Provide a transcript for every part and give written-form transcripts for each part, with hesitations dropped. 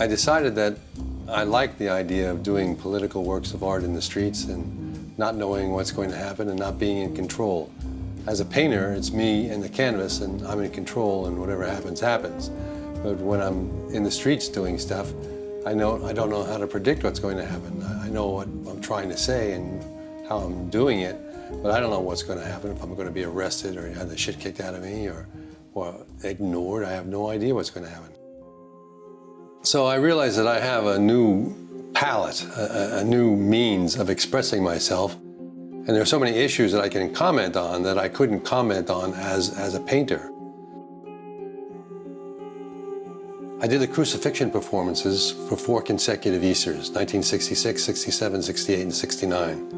I decided that I liked the idea of doing political works of art in the streets and not knowing what's going to happen and not being in control. As a painter, it's me and the canvas, and I'm in control, and whatever happens, happens. But when I'm in the streets doing stuff, I don't know how to predict what's going to happen. I know what I'm trying to say and how I'm doing it, but I don't know what's going to happen, if I'm going to be arrested or have the shit kicked out of me or ignored. I have no idea what's going to happen. So I realized that I have a new palette, a new means of expressing myself. And there are so many issues that I can comment on that I couldn't comment on as a painter. I did the Crucifixion performances for 4 consecutive Easters, 1966, 67, 68, and 69.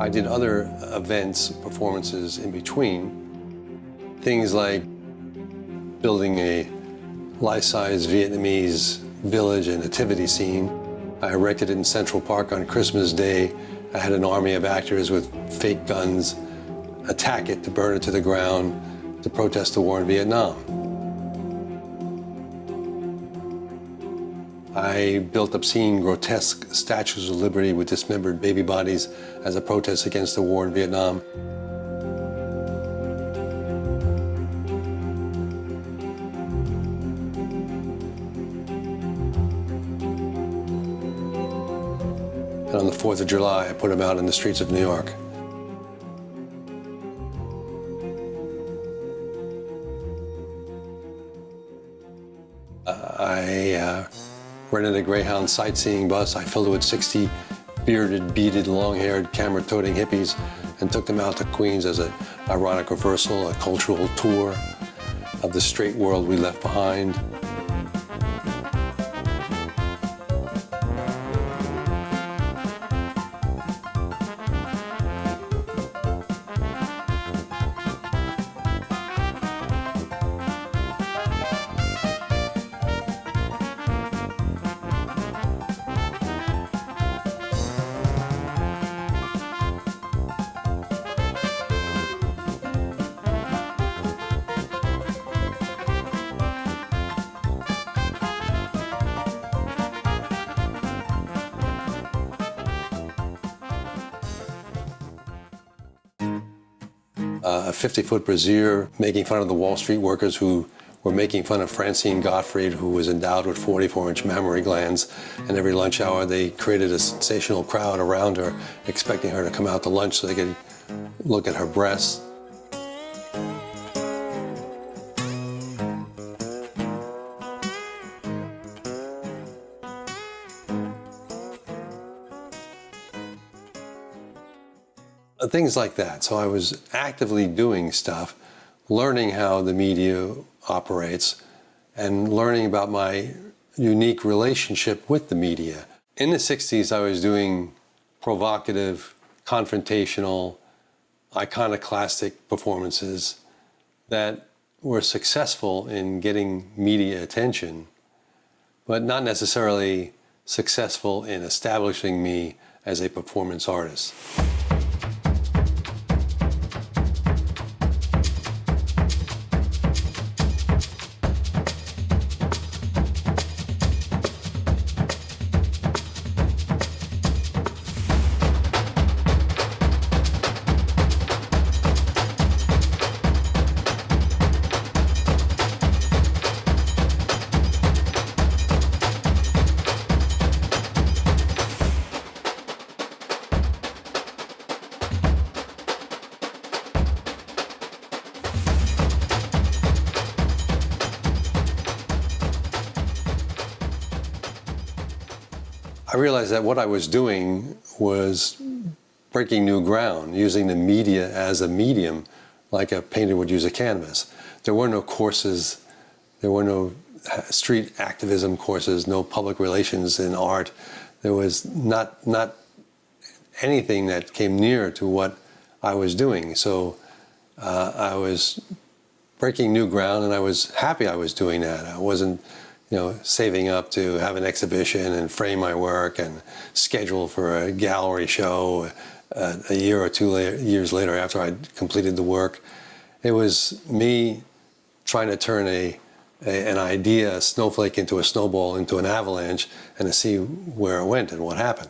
I did other events, performances in between. Things like building a life-size Vietnamese village and nativity scene. I erected it in Central Park on Christmas Day. I had an army of actors with fake guns attack it to burn it to the ground to protest the war in Vietnam. I built obscene, grotesque statues of liberty with dismembered baby bodies as a protest against the war in Vietnam. And on the 4th of July, I put them out in the streets of New York. I rented a Greyhound sightseeing bus. I filled it with 60 bearded, beaded, long-haired, camera-toting hippies and took them out to Queens as an ironic reversal, a cultural tour of the straight world we left behind. A 50-foot brassiere making fun of the Wall Street workers who were making fun of Francine Gottfried, who was endowed with 44-inch mammary glands. And every lunch hour, they created a sensational crowd around her, expecting her to come out to lunch so they could look at her breasts. Things like that. So I was actively doing stuff, learning how the media operates, and learning about my unique relationship with the media. In the 60s, I was doing provocative, confrontational, iconoclastic performances that were successful in getting media attention, but not necessarily successful in establishing me as a performance artist. I realized that what I was doing was breaking new ground, using the media as a medium, like a painter would use a canvas. There were no courses, there were no street activism courses, no public relations in art. There was not anything that came near to what I was doing. So I was breaking new ground, and I was happy I was doing that. I wasn't, saving up to have an exhibition and frame my work and schedule for a gallery show a year or years later after I'd completed the work. It was me trying to turn an idea, a snowflake, into a snowball, into an avalanche, and to see where it went and what happened.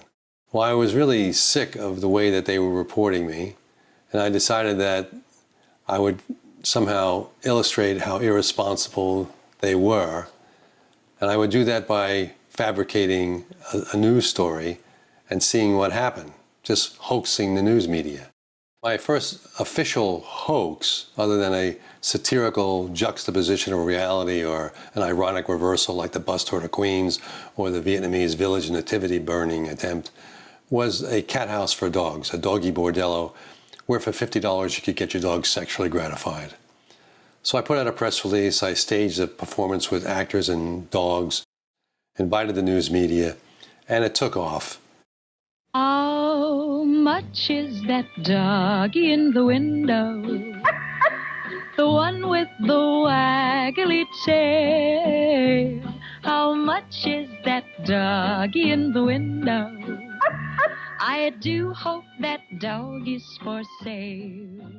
Well, I was really sick of the way that they were reporting me, and I decided that I would somehow illustrate how irresponsible they were, and I would do that by fabricating a news story and seeing what happened, just hoaxing the news media. My first official hoax, other than a satirical juxtaposition of reality or an ironic reversal like the bus tour to Queens or the Vietnamese village nativity burning attempt, was a Cathouse for dogs, a doggy bordello, where for $50 you could get your dog sexually gratified. So I put out a press release, I staged a performance with actors and dogs, invited the news media, and it took off. How much is that doggy in the window? The one with the waggly tail. How much is that doggy in the window? I do hope that dog is for sale.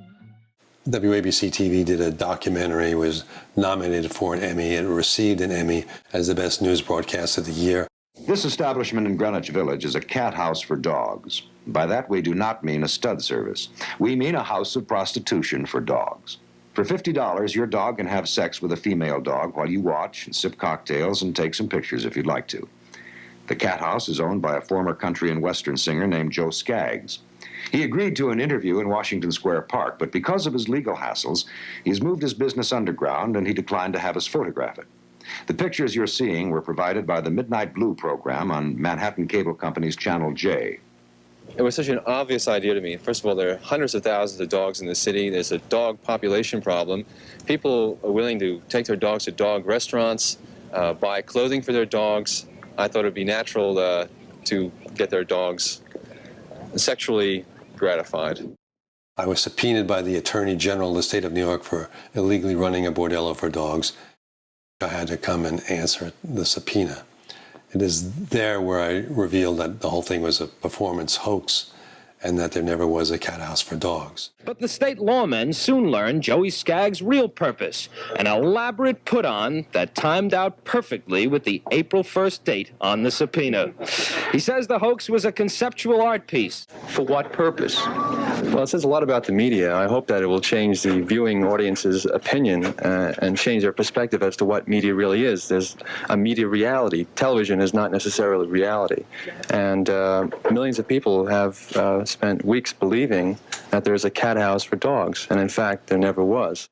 WABC TV did a documentary, was nominated for an Emmy, and received an Emmy as the best news broadcast of the year. This establishment in Greenwich Village is a cat house for dogs. By that, we do not mean a stud service. We mean a house of prostitution for dogs. For $50, your dog can have sex with a female dog while you watch and sip cocktails and take some pictures if you'd like to. The cat house is owned by a former country and western singer named Joe Skaggs. He agreed to an interview in Washington Square Park, but because of his legal hassles, he's moved his business underground and he declined to have us photograph it. The pictures you're seeing were provided by the Midnight Blue program on Manhattan Cable Company's Channel J. It was such an obvious idea to me. First of all, there are hundreds of thousands of dogs in the city. There's a dog population problem. People are willing to take their dogs to dog restaurants, buy clothing for their dogs. I thought it would be natural to get their dogs sexually gratified. I was subpoenaed by the Attorney General of the state of New York for illegally running a bordello for dogs. I had to come and answer the subpoena. It is there where I revealed that the whole thing was a performance hoax and that there never was a cat house for dogs. But the state lawmen soon learned Joey Skaggs' real purpose, an elaborate put-on that timed out perfectly with the April 1st date on the subpoena. He says the hoax was a conceptual art piece. For what purpose? Well, it says a lot about the media. I hope that it will change the viewing audience's opinion and change their perspective as to what media really is. There's a media reality. Television is not necessarily reality. And millions of people have spent weeks believing that there's a cat house for dogs, and in fact, there never was.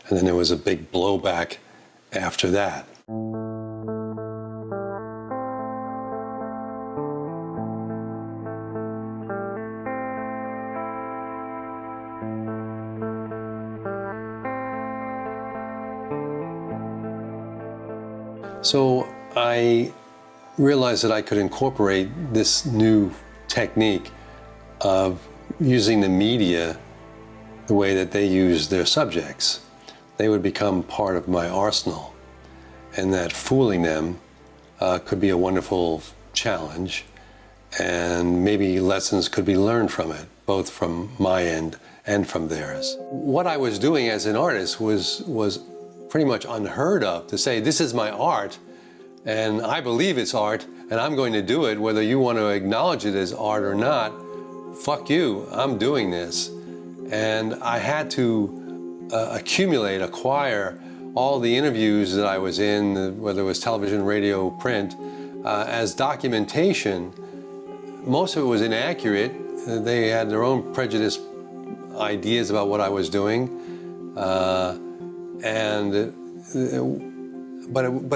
And then there was a big blowback after that. So I realized that I could incorporate this new technique of using the media the way that they use their subjects. They would become part of my arsenal, and that fooling them could be a wonderful challenge, and maybe lessons could be learned from it, both from my end and from theirs. What I was doing as an artist was pretty much unheard of, to say, this is my art, and I believe it's art, and I'm going to do it, whether you want to acknowledge it as art or not. Fuck you, I'm doing this. And I had to acquire all the interviews that I was in, whether it was television, radio, print, as documentation. Most of it was inaccurate. They had their own prejudiced ideas about what I was doing. But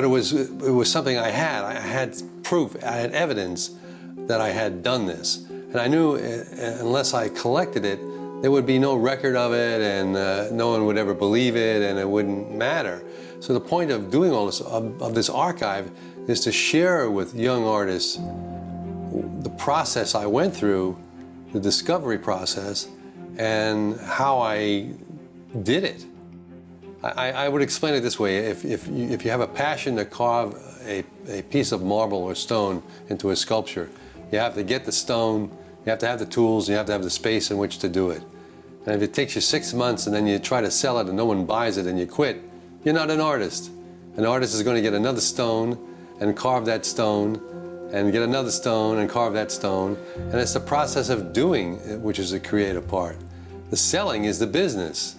it was something I had. I had proof, I had evidence that I had done this. And I knew unless I collected it, there would be no record of it, and no one would ever believe it, and it wouldn't matter. So the point of doing all this, of this archive, is to share with young artists the process I went through, the discovery process, and how I did it. I would explain it this way. If you have a passion to carve a piece of marble or stone into a sculpture, you have to get the stone, you have to have the tools, you have to have the space in which to do it. And if it takes you 6 months and then you try to sell it and no one buys it and you quit, you're not an artist. An artist is going to get another stone and carve that stone and get another stone and carve that stone. And it's the process of doing which is the creative part. The selling is the business.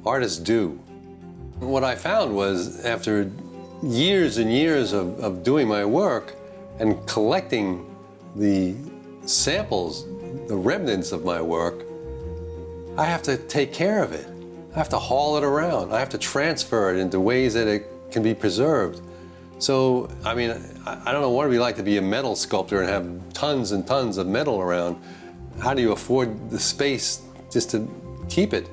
Artists do. What I found was after years and years of doing my work and collecting the samples, the remnants of my work, I have to take care of it. I have to haul it around. I have to transfer it into ways that it can be preserved. So, I mean, I don't know what it'd be like to be a metal sculptor and have tons and tons of metal around. How do you afford the space just to keep it?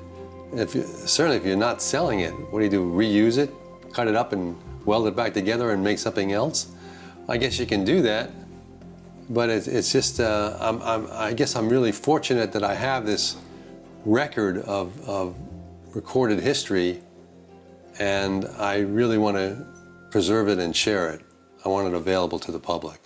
Certainly if you're not selling it, what do? Reuse it, cut it up and weld it back together and make something else? I guess you can do that, but it's just, I guess I'm really fortunate that I have this record of recorded history, and I really want to preserve it and share it. I want it available to the public.